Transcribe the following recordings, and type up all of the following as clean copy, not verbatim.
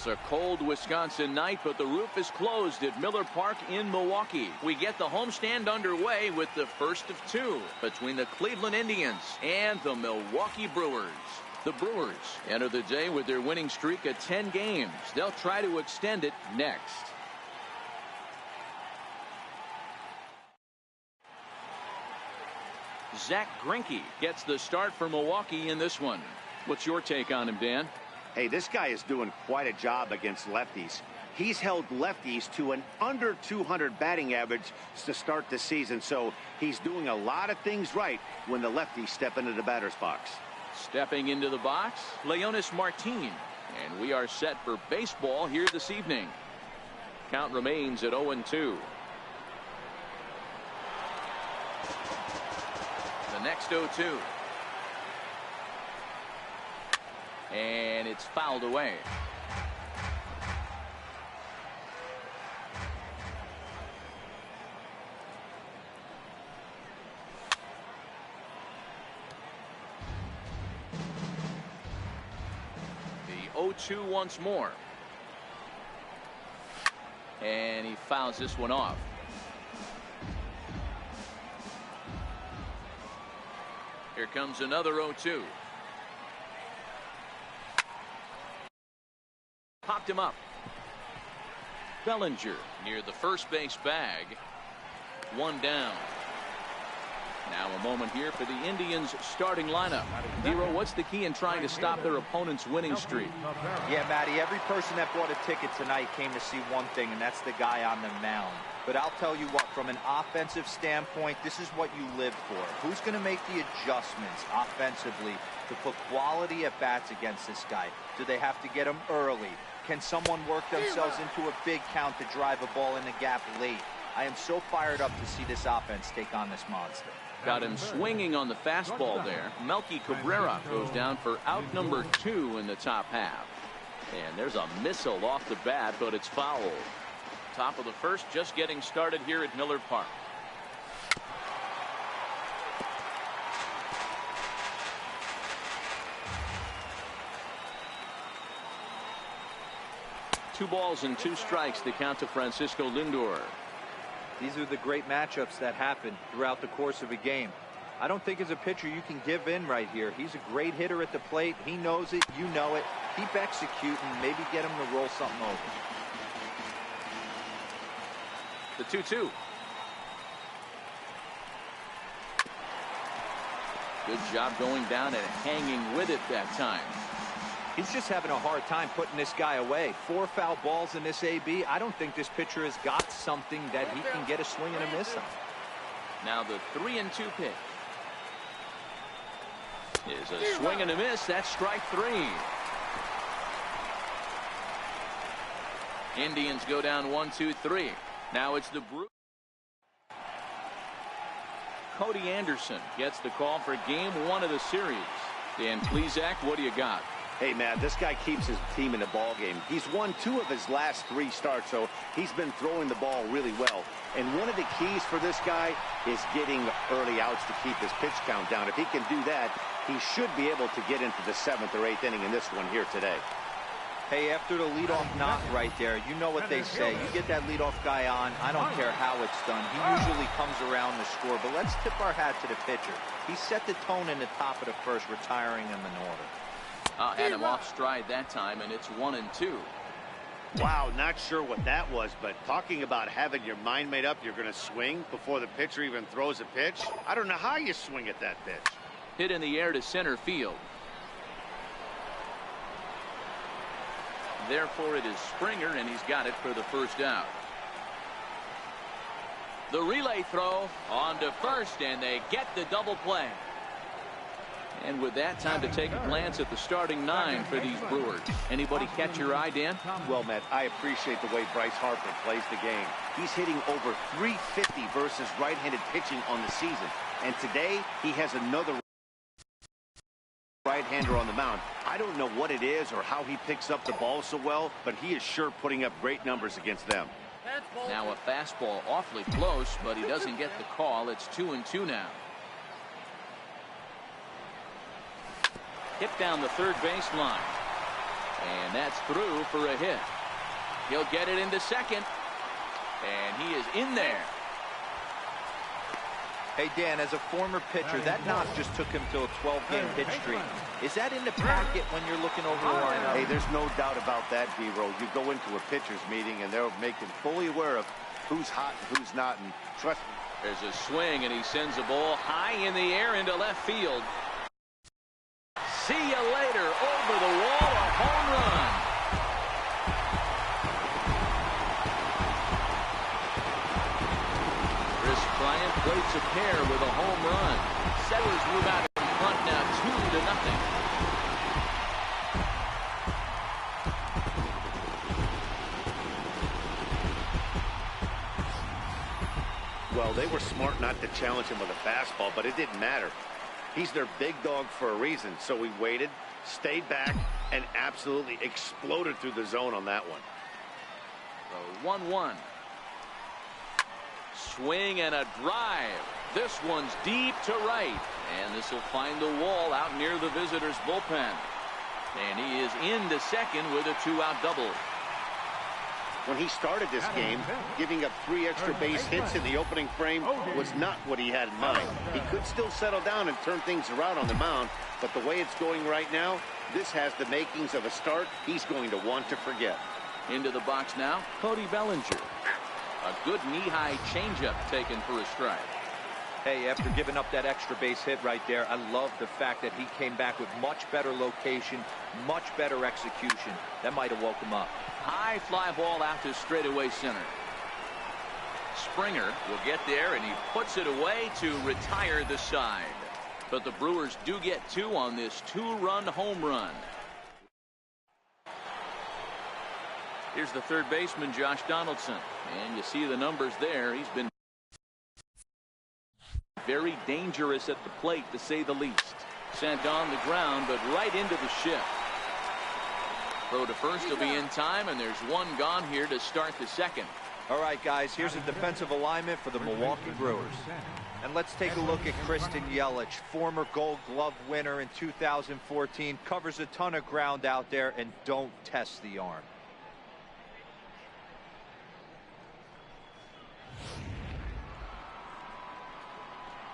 It's a cold Wisconsin night, but the roof is closed at Miller Park in Milwaukee. We get the homestand underway with the first of two between the Cleveland Indians and the Milwaukee Brewers. The Brewers enter the day with their winning streak at 10 games. They'll try to extend it next. Zach Greinke gets the start for Milwaukee in this one. What's your take on him, Dan? Hey, this guy is doing quite a job against lefties. He's held lefties to an under 200 batting average to start the season, so he's doing a lot of things right when the lefties step into the batter's box. Stepping into the box, Leonis Martin. And we are set for baseball here this evening. Count remains at 0-2. The next 0-2. And it's fouled away. The 0-2 once more. And he fouls this one off. Here comes another 0-2. Popped him up. Bellinger near the first base bag. One down. Now a moment here for the Indians starting lineup. Dero, what's the key in trying to stop their opponent's winning streak? Yeah, Matty, every person that bought a ticket tonight came to see one thing, and that's the guy on the mound. But I'll tell you what, from an offensive standpoint, this is what you live for. Who's going to make the adjustments offensively to put quality at bats against this guy? Do they have to get him early? Can someone work themselves into a big count to drive a ball in the gap late? I am so fired up to see this offense take on this monster. Got him swinging on the fastball there. Melky Cabrera goes down for out number 2 in the top half. And there's a missile off the bat, but it's fouled. Top of the first, just getting started here at Miller Park. Two balls and 2 strikes to count to Francisco Lindor. These are the great matchups that happen throughout the course of a game. I don't think as a pitcher you can give in right here. He's a great hitter at the plate. He knows it. You know it. Keep executing. Maybe get him to roll something over. The 2-2. Good job going down and hanging with it that time. He's just having a hard time putting this guy away. 4 foul balls in this AB. I don't think this pitcher has got something that he can get a swing and a miss on. Now the 3-2 pitch is a swing and a miss. That's strike 3. Indians go down 1-2-3. Now it's the Brewers. Cody Anderson gets the call for game 1 of the series. Dan Plesac, what do you got? Hey, man, this guy keeps his team in the ball game. He's won 2 of his last 3 starts, so he's been throwing the ball really well. And one of the keys for this guy is getting early outs to keep his pitch count down. If he can do that, he should be able to get into the 7th or 8th inning in this one here today. Hey, after the leadoff knock right there, you know what they say. You get that leadoff guy on, I don't care how it's done. He usually comes around the score, but let's tip our hat to the pitcher. He set the tone in the top of the first, retiring him in order. Had him off stride that time, and it's 1-2. Wow, not sure what that was, but talking about having your mind made up you're going to swing before the pitcher even throws a pitch. I don't know how you swing at that pitch. Hit in the air to center field. Therefore, it is Springer, and he's got it for the first out. The relay throw on to first, and they get the double play. And with that, time to take a glance at the starting 9 for these Brewers. Anybody catch your eye, Dan? Well, Matt, I appreciate the way Bryce Harper plays the game. He's hitting over .350 versus right-handed pitching on the season. And today, he has another right-hander on the mound. I don't know what it is or how he picks up the ball so well, but he is sure putting up great numbers against them. Now a fastball awfully close, but he doesn't get the call. It's 2-2 now. Hit down the third baseline. And that's through for a hit. He'll get it into second. And he is in there. Hey, Dan, as a former pitcher, that knock just took him to a 12-game hit streak. Is that in the packet when you're looking over the lineup? Hey, there's no doubt about that, D-Row. You go into a pitcher's meeting, and they'll make him fully aware of who's hot and who's not. And trust me. There's a swing, and he sends a ball high in the air into left field. See you later. Over the wall, a home run. Chris Bryant plates a pair with a home run. Settlers move out in front now 2-0. Well, they were smart not to challenge him with a fastball, but it didn't matter. He's their big dog for a reason, so he waited, stayed back, and absolutely exploded through the zone on that one. The 1-1. Swing and a drive. This one's deep to right, and this will find the wall out near the visitors' bullpen. And he is into second with a 2-out double. When he started this game, giving up 3 extra base hits in the opening frame was not what he had in mind. He could still settle down and turn things around on the mound, but the way it's going right now, this has the makings of a start he's going to want to forget. Into the box now, Cody Bellinger. A good knee-high changeup taken for a strike. Hey, after giving up that extra base hit right there, I love the fact that he came back with much better location, much better execution. That might have woke him up. High fly ball out to straightaway center. Springer will get there, and he puts it away to retire the side. But the Brewers do get 2 on this 2-run home run. Here's the third baseman, Josh Donaldson. And you see the numbers there. He's been very dangerous at the plate, to say the least. Sent on the ground, but right into the shift. Throw to first will be in time, and there's one gone here to start the second. All right, guys, here's a defensive alignment for the Milwaukee Brewers. And let's take a look at Christian Yelich, former Gold Glove winner in 2014, covers a ton of ground out there, and don't test the arm.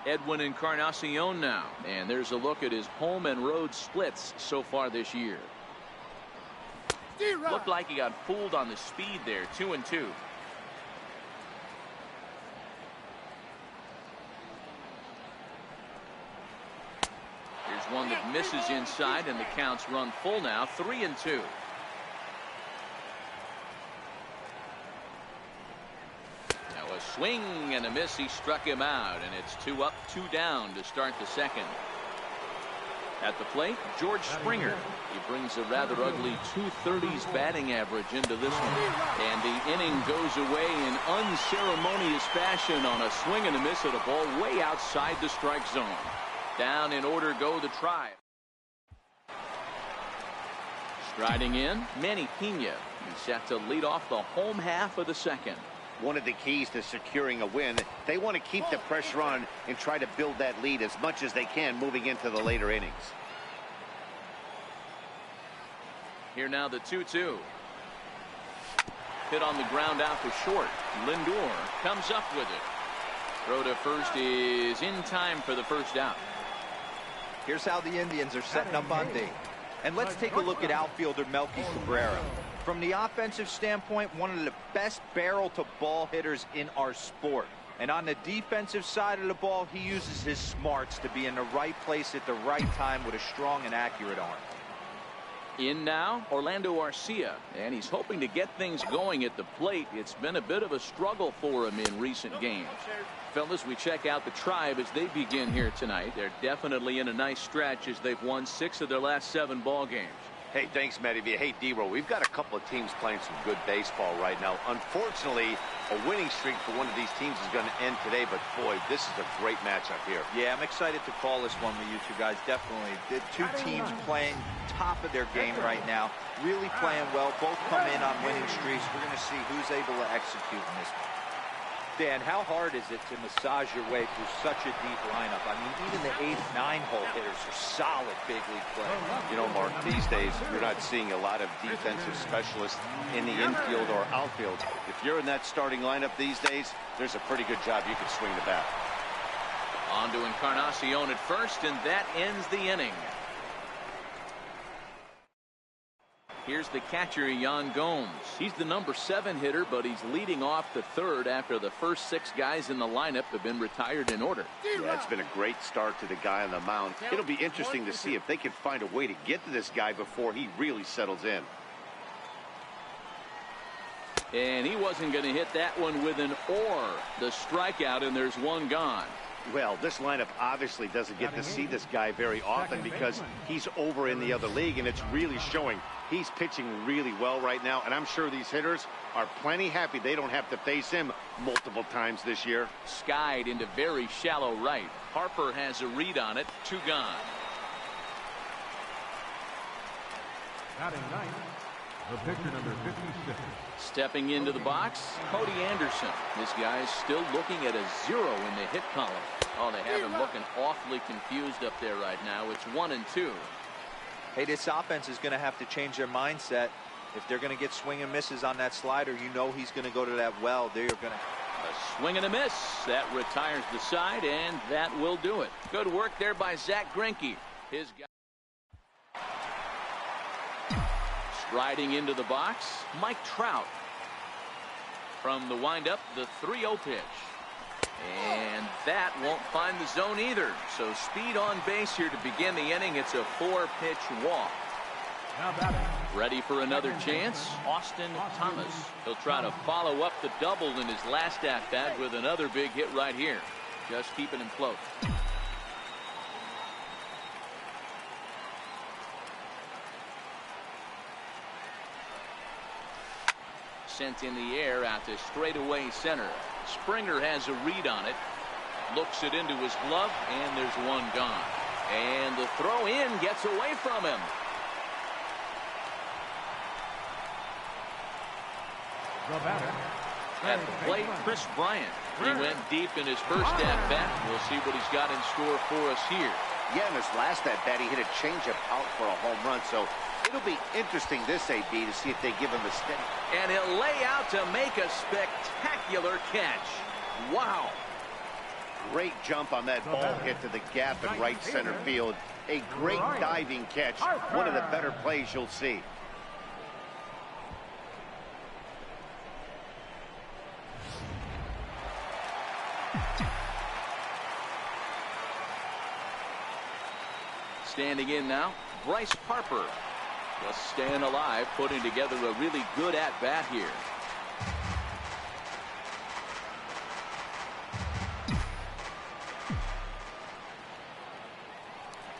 Edwin Encarnacion now, and there's a look at his home and road splits so far this year. Looked like he got fooled on the speed there. 2-2. Here's one that misses inside, and the count's run full now. 3-2. Now a swing and a miss. He struck him out, and it's 2 up, 2 down to start the second. At the plate, George Springer. He brings a rather ugly 230s batting average into this one. And the inning goes away in unceremonious fashion on a swing and a miss at a ball way outside the strike zone. Down in order go the Tribe. Striding in, Manny Pena. He's set to lead off the home half of the second. One of the keys to securing a win, they want to keep the pressure on and try to build that lead as much as they can moving into the later innings. Here now the 2-2. Hit on the ground out to short. Lindor comes up with it. Throw to first is in time for the first out. Here's how the Indians are setting up on D. And let's take a look at outfielder Melky Cabrera. From the offensive standpoint, one of the best barrel-to-ball hitters in our sport. And on the defensive side of the ball, he uses his smarts to be in the right place at the right time with a strong and accurate arm. In now, Orlando Arcia, and he's hoping to get things going at the plate. It's been a bit of a struggle for him in recent games. Fellas, we check out the Tribe as they begin here tonight. They're definitely in a nice stretch as they've won 6 of their last 7 ball games. Hey, thanks, Matty V. Hey, D-Row, we've got a couple of teams playing some good baseball right now. Unfortunately, a winning streak for one of these teams is going to end today, but boy, this is a great matchup here. Yeah, I'm excited to call this one with you two guys, definitely. The two teams playing top of their game right now, really playing well. Both come in on winning streaks. We're going to see who's able to execute in this one. Dan, how hard is it to massage your way through such a deep lineup? I mean, even the 8th, 9-hole hitters are solid big league players. You know, Mark, these days, you're not seeing a lot of defensive specialists in the infield or outfield. If you're in that starting lineup these days, there's a pretty good job you can swing the bat. On to Encarnacion at first, and that ends the inning. Here's the catcher, Yan Gomes. He's the number 7 hitter, but he's leading off the 3rd after the first 6 guys in the lineup have been retired in order. Yeah, it's been a great start to the guy on the mound. It'll be interesting to see if they can find a way to get to this guy before he really settles in. And he wasn't going to hit that one with an or. The strikeout, and there's one gone. Well, this lineup obviously doesn't get to see this guy very often because he's over in the other league, and it's really showing. He's pitching really well right now, and I'm sure these hitters are plenty happy they don't have to face him multiple times this year. Skied into very shallow right. Harper has a read on it. 2 gone. Batting ninth, the pitcher number 56. Stepping into the box, Cody Anderson. This guy's still looking at a 0 in the hit column. Oh, they have him looking awfully confused up there right now. It's 1-2. Hey, this offense is going to have to change their mindset. If they're going to get swing and misses on that slider, you know he's going to go to that well. They're going to... A swing and a miss. That retires the side, and that will do it. Good work there by Zach Greinke. His guy. Striding into the box, Mike Trout. From the windup, the 3-0 pitch. And that won't find the zone either. So speed on base here to begin the inning. It's a 4-pitch walk. Ready for another chance? Austin Thomas. He'll try to follow up the double in his last at-bat with another big hit right here. Just keeping him close. Sent in the air out to straightaway center. Springer has a read on it. Looks it into his glove, and there's one gone. And the throw in gets away from him. At the plate, Chris Bryant. He went deep in his first at-bat. We'll see what he's got in store for us here. Yeah, in his last at-bat, he hit a changeup out for a home run, so it'll be interesting this AB to see if they give him a steady. And he'll lay out to make a spectacular catch. Wow. Great jump on that ball hit to the gap in right center field. A great diving catch. One of the better plays you'll see. Standing in now, Bryce Harper. Just staying alive, putting together a really good at-bat here.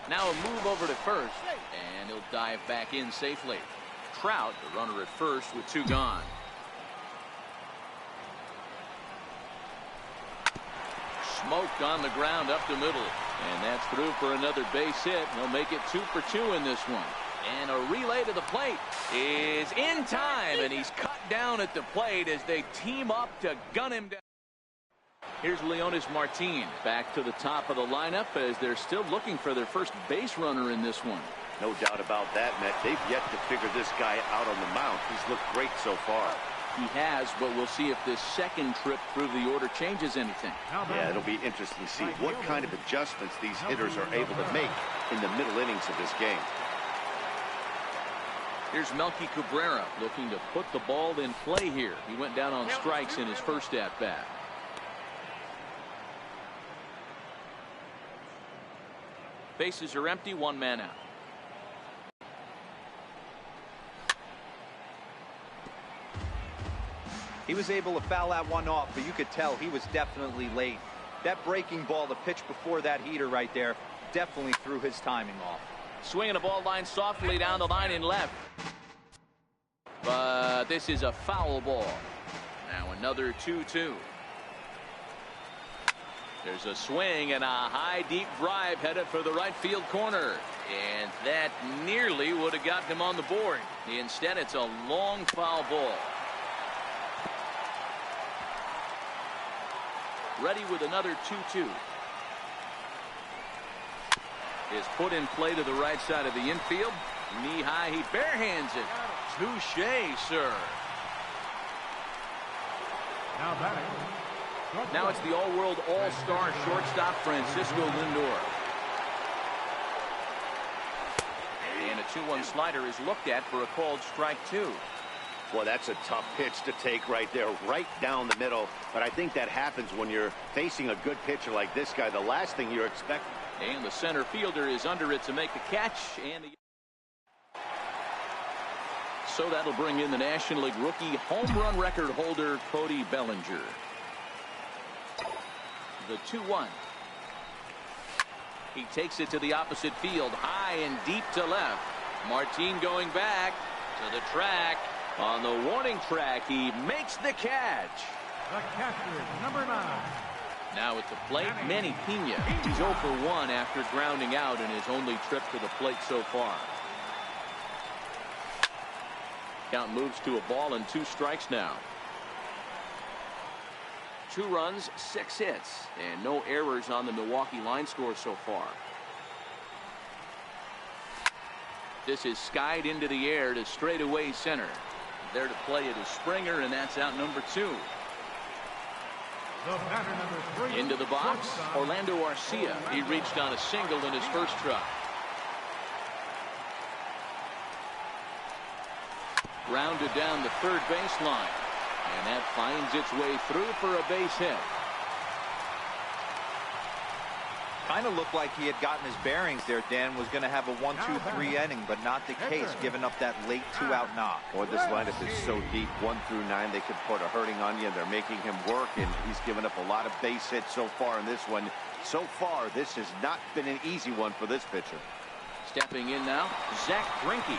Now a move over to first, and he'll dive back in safely. Trout, the runner at first with 2 gone. Smoked on the ground up the middle, and that's through for another base hit. He'll make it 2 for 2 in this one. And a relay to the plate is in time, and he's cut down at the plate as they team up to gun him down. Here's Leonis Martin back to the top of the lineup as they're still looking for their first base runner in this one. No doubt about that, Matt. They've yet to figure this guy out on the mound. He's looked great so far. He has, but we'll see if this second trip through the order changes anything. Yeah, it'll be interesting to see what kind of adjustments these hitters are able to make in the middle innings of this game. Here's Melky Cabrera looking to put the ball in play here. He went down on strikes in his first at-bat. Bases are empty, 1 man out. He was able to foul that one off, but you could tell he was definitely late. That breaking ball, the pitch before that heater right there, definitely threw his timing off. Swinging a ball line softly down the line in left. But this is a foul ball. Now another 2-2. There's a swing and a high deep drive headed for the right field corner. And that nearly would have gotten him on the board. Instead, it's a long foul ball. Ready with another 2-2. Is put in play to the right side of the infield. Knee high, he barehands it. Touche, sir. Now it's the all-world all-star shortstop Francisco Lindor. And a 2-1 slider is looked at for a called strike 2. Well, that's a tough pitch to take right there, right down the middle. But I think that happens when you're facing a good pitcher like this guy. The last thing you're expecting. And the center fielder is under it to make the catch. And so that'll bring in the National League rookie home run record holder Cody Bellinger. The 2-1. He takes it to the opposite field, high and deep to left. Martin going back to the track. On the warning track, he makes the catch. The catcher, number 9. Now at the plate, Manny Pena. He's 0 for 1 after grounding out in his only trip to the plate so far. Count moves to a ball and 2 strikes now. 2 runs, 6 hits, and no errors on the Milwaukee line score so far. This is skied into the air to straightaway center. There to play it is Springer, and that's out number 2. The batter, number 3. Into the box, Orlando Arcia. He reached on a single in his first try. Grounded down the third baseline. And that finds its way through for a base hit. Kind of looked like he had gotten his bearings there. Dan was going to have a 1-2-3 inning, but not the case, giving up that late 2-out knock. Boy, this lineup is so deep, 1 through 9. They could put a hurting on you. They're making him work, and he's given up a lot of base hits so far in this one. So far, this has not been an easy one for this pitcher. Stepping in now, Zach Greinke.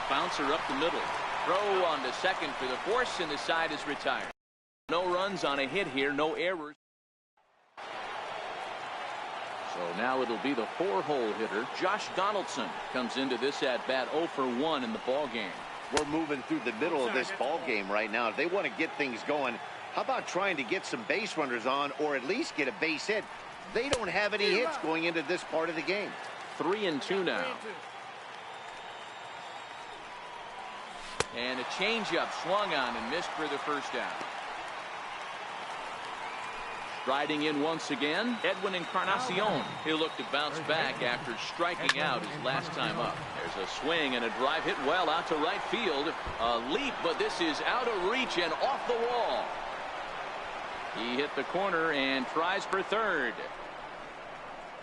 Bouncer up the middle. Throw on to second for the force, and the side is retired. No runs on a hit here, no errors. So now it'll be the 4-hole hitter. Josh Donaldson comes into this at bat 0 for 1 in the ball game. We're moving through the middle of this ball game right now. If they want to get things going, how about trying to get some base runners on, or at least get a base hit? They don't have any hits going into this part of the game. 3-2 now. And a changeup swung on and missed for the first out. Riding in once again, Edwin Encarnacion. He'll look to bounce back after striking out his last time up. There's a swing and a drive hit well out to right field. A leap, but this is out of reach and off the wall. He hit the corner and tries for third.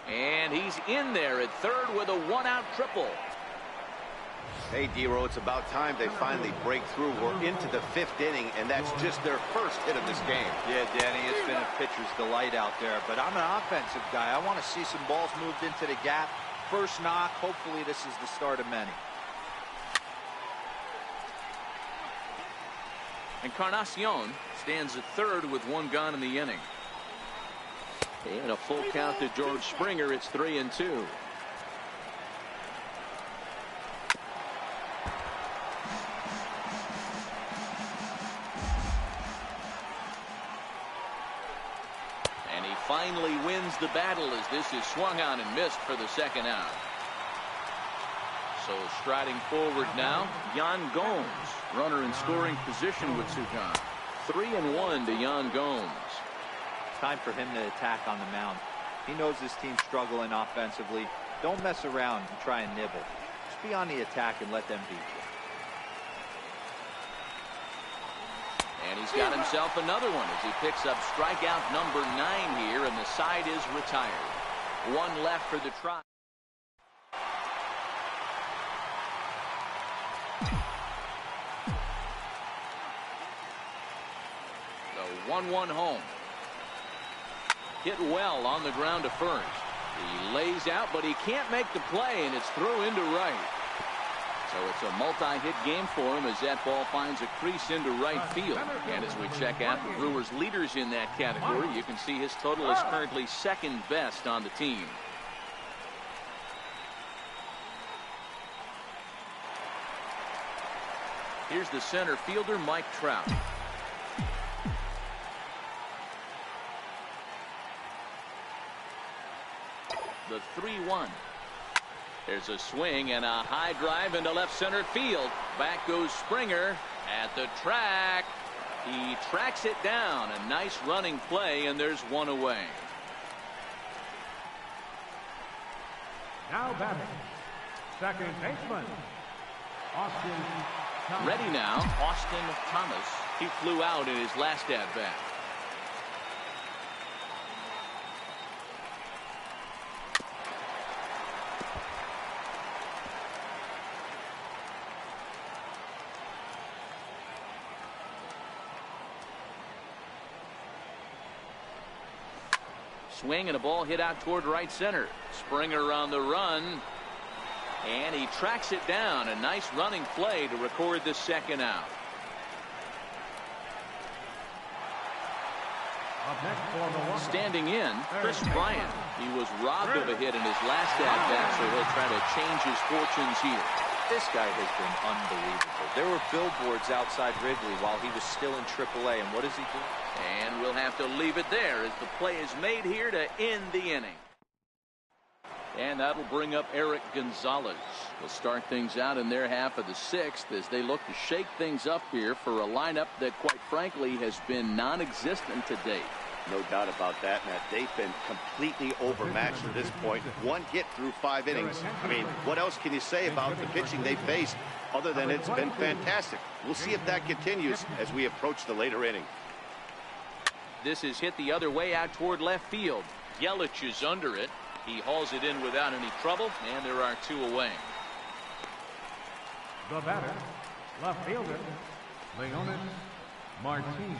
And he's in there at third with a 1-out triple. Hey, D-Row, it's about time they finally break through. We're into the 5th inning, and that's just their first hit of this game. Yeah, Danny, it's been a pitcher's delight out there, but I'm an offensive guy. I want to see some balls moved into the gap. First knock, hopefully this is the start of many. Encarnacion stands at third with 1 gone in the inning. And a full count to George Springer. It's 3-2. Finally wins the battle as this is swung on and missed for the second out. So striding forward now, Yan Gomes. Runner in scoring position with 2 gone. 3-1 to Yan Gomes. Time for him to attack on the mound. He knows this team's struggling offensively. Don't mess around and try and nibble. Just be on the attack and let them beat you. And he's got himself another one as he picks up strikeout number 9 here, and the side is retired. 1 left for the try. The 1-1 home. Hit well on the ground to first. He lays out, but he can't make the play, and it's through into right. So it's a multi-hit game for him as that ball finds a crease into right field. And as we check out the Brewers leaders in that category, you can see his total is currently 2nd best on the team. Here's the center fielder, Mike Trout. The 3-1. There's a swing and a high drive into left center field. Back goes Springer at the track. He tracks it down. A nice running play, and there's one away. Now batting, second baseman, Austin Thomas. Ready now, Austin Thomas. He flew out in his last at-bat. Swing and a ball hit out toward right center. Springer on the run. And he tracks it down. A nice running play to record the second out. Up next for Milwaukee. Standing in, Chris Bryant. He was robbed of a hit in his last at-bat, so he'll try to change his fortunes here. This guy has been unbelievable. There were billboards outside Wrigley while he was still in AAA, and what does he do? And we'll have to leave it there as the play is made here to end the inning. And that'll bring up Eric Gonzalez. We'll start things out in their half of the sixth as they look to shake things up here for a lineup that, quite frankly, has been non-existent to date. No doubt about that, Matt. They've been completely overmatched at this point. One hit through 5 innings. I mean, what else can you say about the pitching they faced other than it's been fantastic? We'll see if that continues as we approach the later inning. This is hit the other way out toward left field. Yelich is under it. He hauls it in without any trouble, and there are 2 away. The batter, left fielder, Leonis Martin.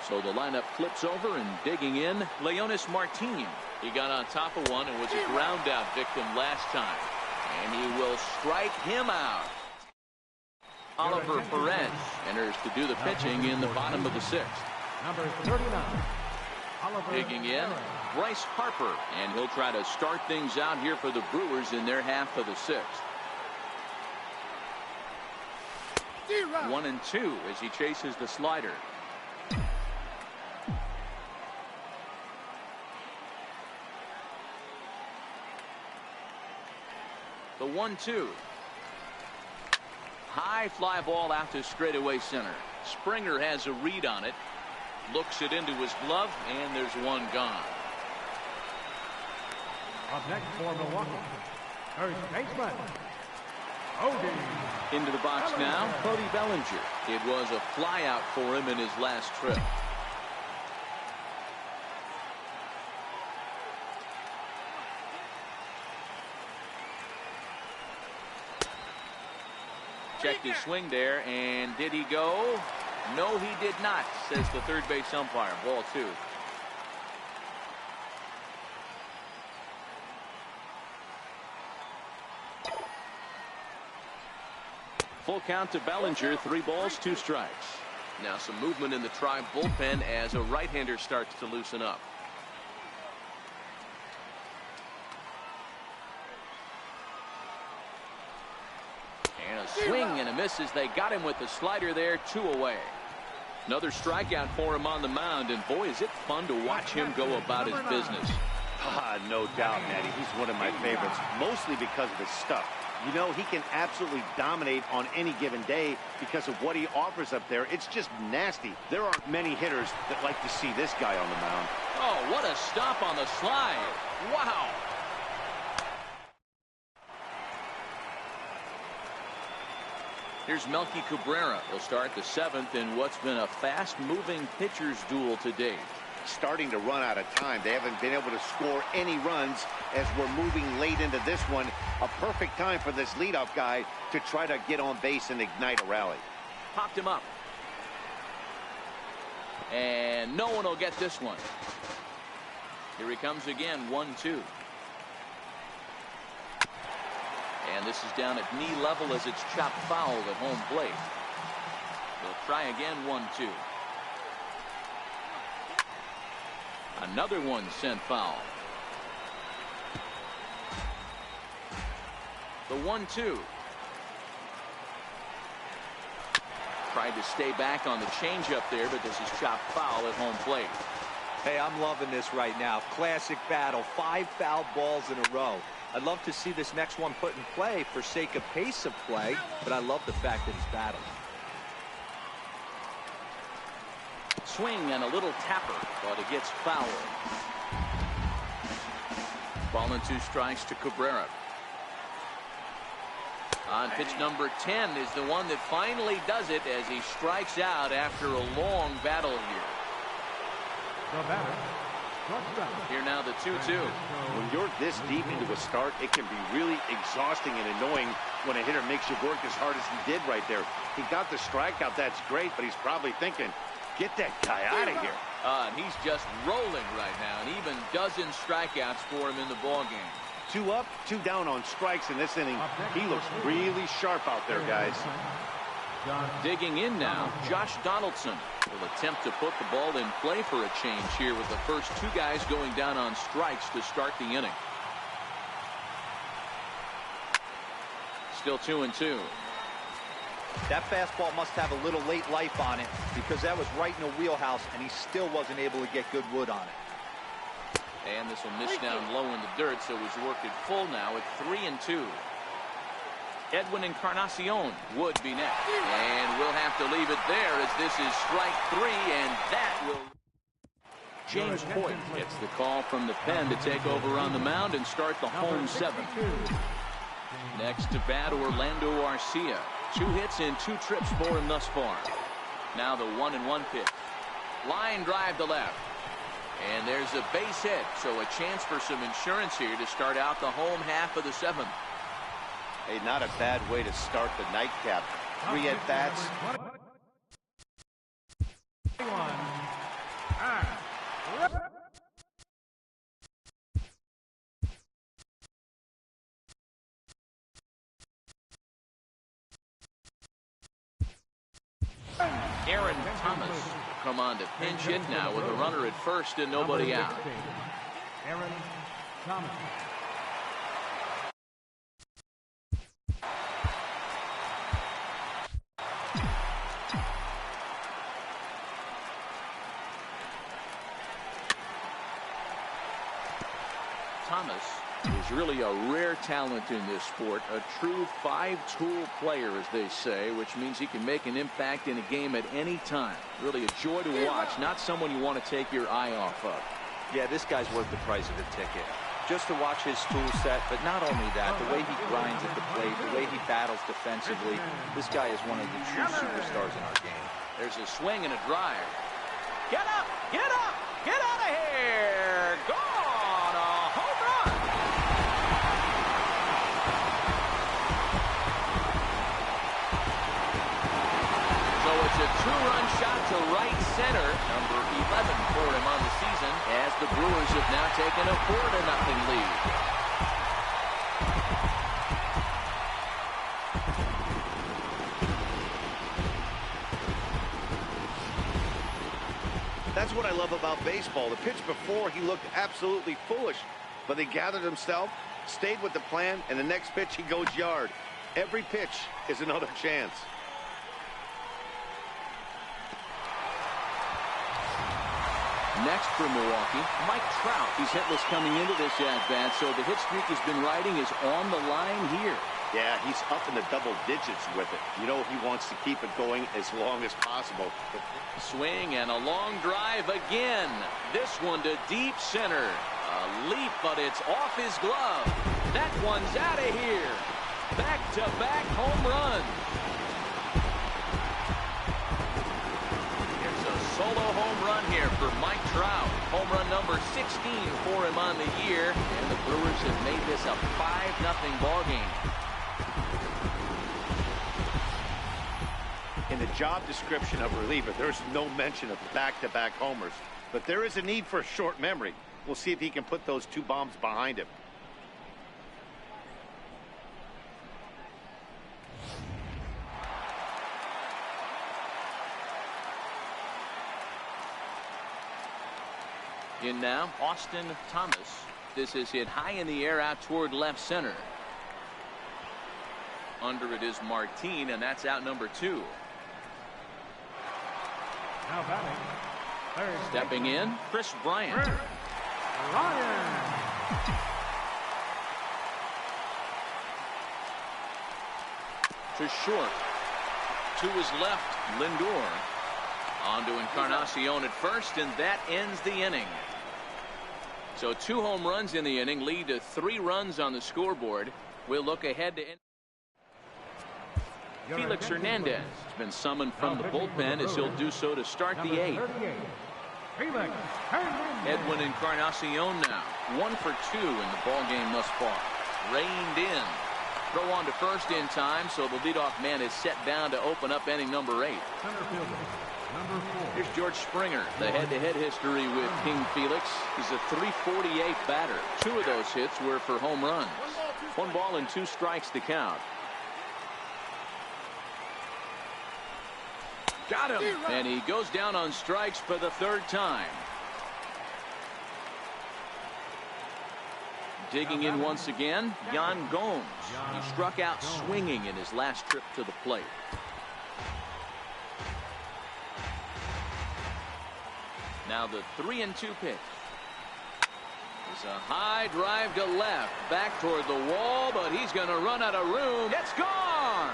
So the lineup flips over, and digging in, Leonis Martin. He got on top of one and was a ground out victim last time. And he will strike him out. Oliver Perez enters to do the pitching in the bottom of the 6th. Number 39. Oliver Digging in, Bryce Harper, and he'll try to start things out here for the Brewers in their half of the 6th. 1-2 as he chases the slider. The 1-2. High fly ball out to straightaway center. Springer has a read on it. Looks it into his glove, and there's one gone. Up next for Milwaukee, first baseman, Cody. Into the box now, Cody Bellinger. It was a fly out for him in his last trip. Checked his swing there, and did he go? No, he did not, says the third base umpire. Ball 2. Full count to Bellinger. 3 balls, 2 strikes. Now some movement in the Tribe bullpen as a right-hander starts to loosen up. And a swing and a miss as they got him with the slider there. 2 away. Another strikeout for him on the mound, and boy, is it fun to watch him go about his business. No doubt, Matty. He's one of my favorites, mostly because of his stuff. You know, he can absolutely dominate on any given day because of what he offers up there. It's just nasty. There aren't many hitters that like to see this guy on the mound. Oh, what a stop on the slide. Wow. Here's Melky Cabrera. He'll start the 7th in what's been a fast-moving pitcher's duel to date. Starting to run out of time. They haven't been able to score any runs as we're moving late into this one. A perfect time for this leadoff guy to try to get on base and ignite a rally. Popped him up. And no one will get this one. Here he comes again, 1-2. And this is down at knee level as it's chopped foul at home plate. They'll try again, 1-2. Another one sent foul. The 1-2. Tried to stay back on the changeup there, but this is chopped foul at home plate. Hey, I'm loving this right now. Classic battle. 5 foul balls in a row. I'd love to see this next one put in play for sake of pace of play, but I love the fact that he's battling. Swing and a little tapper, but it gets fouled. Ball and 2 strikes to Cabrera. On pitch number 10 is the one that finally does it as he strikes out after a long battle here. The batter, shortstop. Here now the 2-2. When you're this deep into a start, it can be really exhausting and annoying when a hitter makes you work as hard as he did right there. He got the strikeout, that's great, but he's probably thinking, get that guy out of here. And he's just rolling right now, and even dozen strikeouts for him in the ballgame. 2 up, 2 down on strikes in this inning. He looks really sharp out there, guys. Digging in now, Josh Donaldson will attempt to put the ball in play for a change here with the first 2 guys going down on strikes to start the inning. Still 2-2. That fastball must have a little late life on it because that was right in the wheelhouse, and he still wasn't able to get good wood on it. And this will miss down low in the dirt, so he's worked it full now at 3-2. Edwin Encarnacion would be next. And we'll have to leave it there as this is strike 3, and that will... James Hoyt gets the call from the pen to take over on the mound and start the home 7th. Next to bat, Orlando Arcia. 2 hits and 2 trips for him thus far. Now the 1-1 pitch. Line drive to left. And there's a base hit, so a chance for some insurance here to start out the home half of the 7th. Hey, not a bad way to start the nightcap. 3 at-bats. Aaron Thomas will come on to pinch hit now with a runner at first and nobody out. Aaron Thomas. Thomas is really a rare talent in this sport, a true 5-tool player, as they say, which means he can make an impact in a game at any time. Really a joy to watch, not someone you want to take your eye off of. Yeah, this guy's worth the price of a ticket. Just to watch his tool set, but not only that, the way he grinds at the plate, the way he battles defensively, this guy is one of the true superstars in our game. There's a swing and a drive. Get up! Get up! Get out of here! Gone! A home run! So it's a 2-run shot to right center, number 11 for him on the season, as the Brewers have now taken a 4-0 lead. That's what I love about baseball. The pitch before, he looked absolutely foolish, but he gathered himself, stayed with the plan, and the next pitch he goes yard. Every pitch is another chance. Next for Milwaukee, Mike Trout. He's hitless coming into this at-bat, so the hit streak has been riding is on the line here. Yeah, he's up in the double digits with it. You know he wants to keep it going as long as possible. Swing and a long drive again. This one to deep center. A leap, but it's off his glove. That one's out of here. Back-to-back home run. It's a solo home run here for Mike Trout. Home run number 16 for him on the year. And the Brewers have made this a 5-0 ball game. In the job description of reliever, there's no mention of back-to-back homers. But there is a need for short memory. We'll see if he can put those 2 bombs behind him. In now, Austin Thomas. This is hit high in the air out toward left center. Under it is Martin, and that's out number 2. Now batting, Stepping in, Chris Bryant. To short. To his left, Lindor. On to Encarnacion at first, and that ends the inning. So 2 home runs in the inning lead to 3 runs on the scoreboard. We'll look ahead to Felix Hernandez has been summoned from the bullpen as he'll do so to start the 8th. Edwin Encarnacion now 1 for 2 in the ball game thus far. Reined in. Throw on to first in time, so the leadoff man is set down to open up inning number 8. Here's George Springer. The head-to-head history with King Felix. He's a .348 batter. 2 of those hits were for home runs. 1 ball and 2 strikes to count. Got him. And he goes down on strikes for the 3rd time. Digging in once again, Yan Gomes. He struck out swinging in his last trip to the plate. Now the 3-2 pitch. It's a high drive to left. Back toward the wall, but he's going to run out of room. It's gone.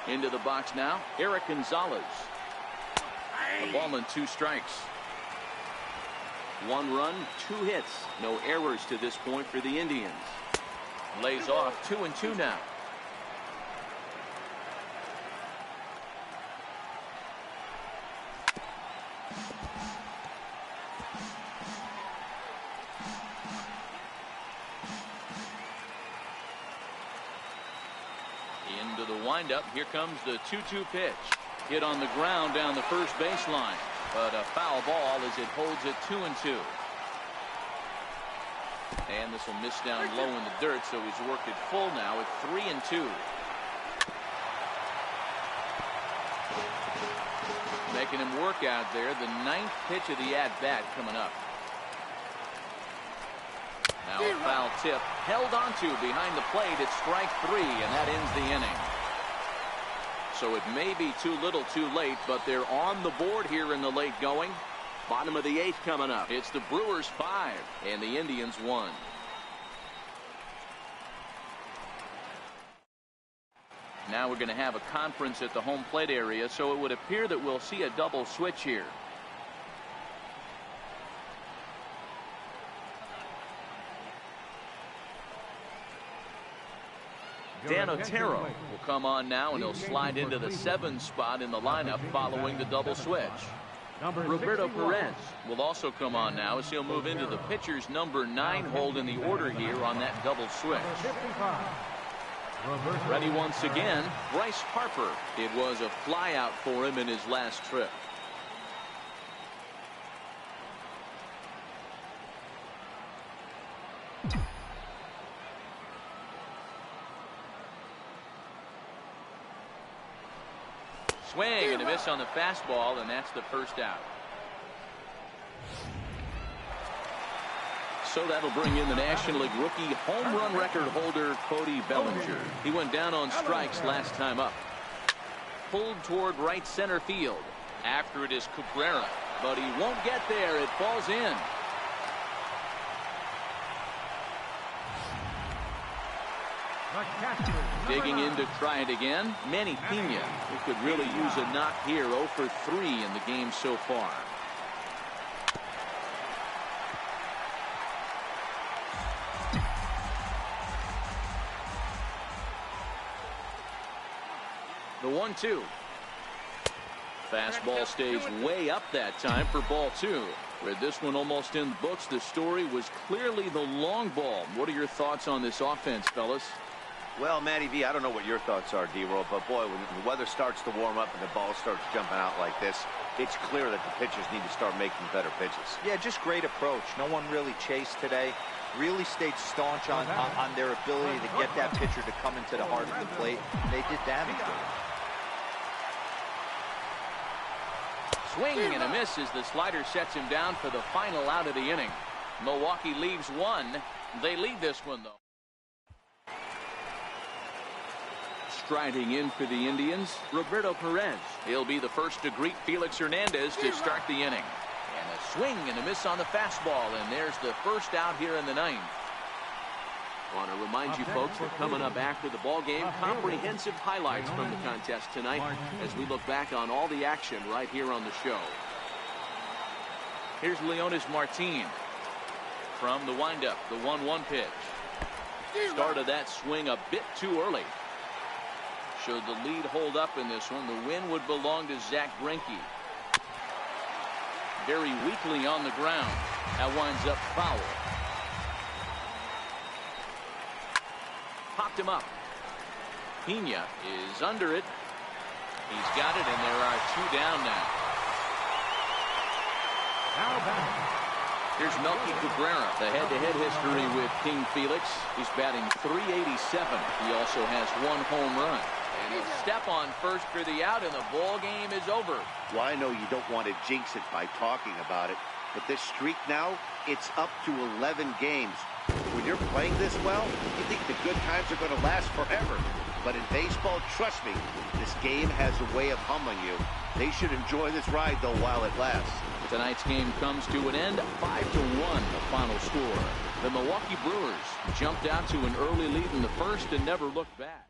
Into the box now, Eric Gonzalez. A ball and 2 strikes. 1 run, 2 hits. No errors to this point for the Indians. Lays off 2-2 now. Into the windup. Here comes the 2-2 pitch. Hit on the ground down the first baseline, but a foul ball as it holds it 2-2. And this will miss down low in the dirt, so he's worked it full now at 3-2. Making him work out there. The 9th pitch of the at-bat coming up. Now a foul tip held onto behind the plate at strike 3, and that ends the inning. So it may be too little too late, but they're on the board here in the late going. Bottom of the 8th coming up. It's the Brewers 5 and the Indians 1. Now we're going to have a conference at the home plate area, so it would appear that we'll see a double switch here. Dan Otero will come on now, and he'll slide into the 7 spot in the lineup following the double switch. Roberto Perez will also come on now as he'll move into the pitcher's number 9 hold in the order here on that double switch. Ready once again, Bryce Harper. It was a flyout for him in his last trip. Swing and a miss on the fastball, and that's the first out. So that'll bring in the National League rookie home run record holder Cody Bellinger. He went down on strikes last time up. Pulled toward right center field. After it is Cabrera, but he won't get there. It falls in. Digging in to try it again, Manny Pena, who could really use a knock here. 0 for 3 in the game so far. The 1-2. Fastball stays way up that time for ball 2. With this one almost in the books, the story was clearly the long ball. What are your thoughts on this offense, fellas? Well, Matty V, I don't know what your thoughts are, D-Roll, but boy, when the weather starts to warm up and the ball starts jumping out like this, it's clear that the pitchers need to start making better pitches. Yeah, just great approach. No one really chased today. Really stayed staunch on their ability to get that pitcher to come into the heart of the plate. They did damage to him. Swing and a miss as the slider sets him down for the final out of the inning. Milwaukee leaves 1. They lead this one, though. Striding in for the Indians, Roberto Perez. He'll be the first to greet Felix Hernandez to start the inning. And a swing and a miss on the fastball, and there's the first out here in the ninth. Want to remind you folks that coming up after the ball game, comprehensive highlights from the contest tonight as we look back on all the action right here on the show. Here's Leonis Martin from the windup, the 1-1 pitch. Started that swing a bit too early. Should the lead hold up in this one, the win would belong to Zach Greinke. Very weakly on the ground. That winds up foul. Popped him up. Pena is under it. He's got it, and there are 2 down now. Here's Melky Cabrera, the head-to-head history with King Felix. He's batting .387. He also has 1 home run. And he'll step on first for the out, and the ball game is over. Well, I know you don't want to jinx it by talking about it, but this streak now, it's up to 11 games. When you're playing this well, you think the good times are going to last forever. But in baseball, trust me, this game has a way of humbling you. They should enjoy this ride, though, while it lasts. Tonight's game comes to an end, 5-1, the final score. The Milwaukee Brewers jumped out to an early lead in the first and never looked back.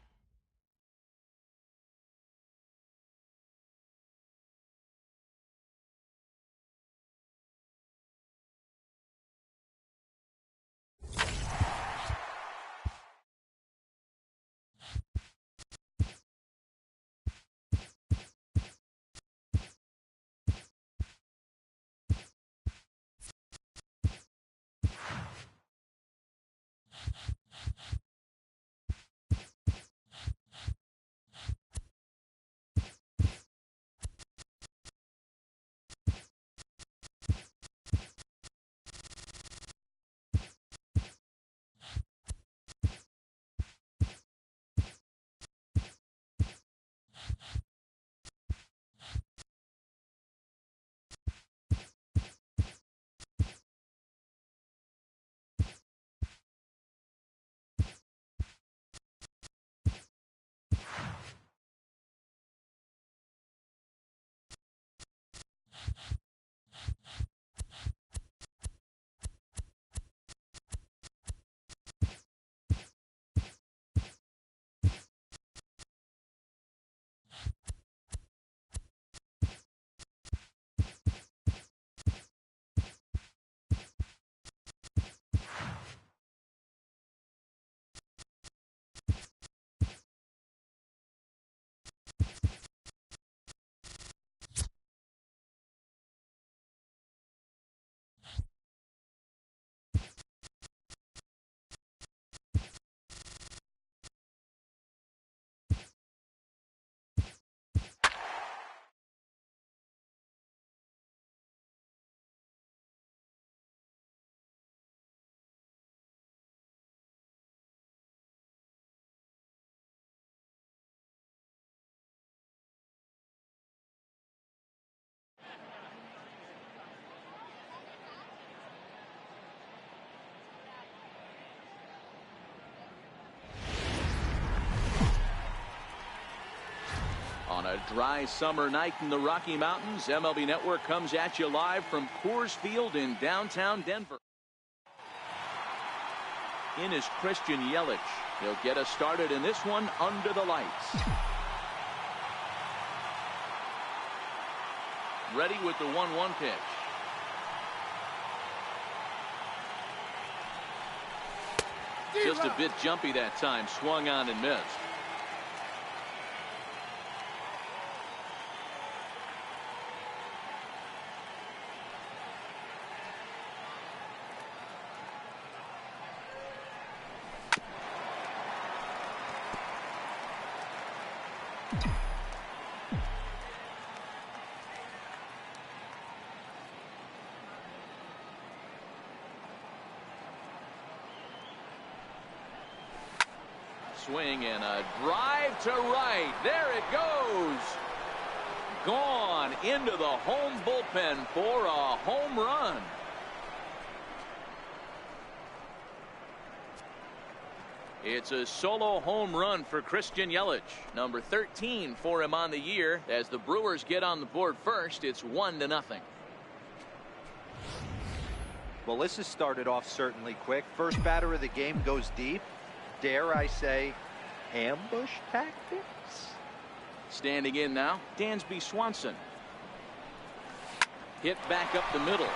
On a dry summer night in the Rocky Mountains, MLB Network comes at you live from Coors Field in downtown Denver. In is Christian Yelich. He'll get us started in this one under the lights. Ready with the 1-1 pitch. Just a bit jumpy that time. Swung on and missed. Swing and a drive to right. There it goes. Gone into the home bullpen for a home run. It's a solo home run for Christian Yelich, number 13 for him on the year. As the Brewers get on the board first, it's 1-0. Well, this has started off certainly quick. First batter of the game goes deep. Dare I say, ambush tactics? Standing in now, Dansby Swanson. Hit back up the middle.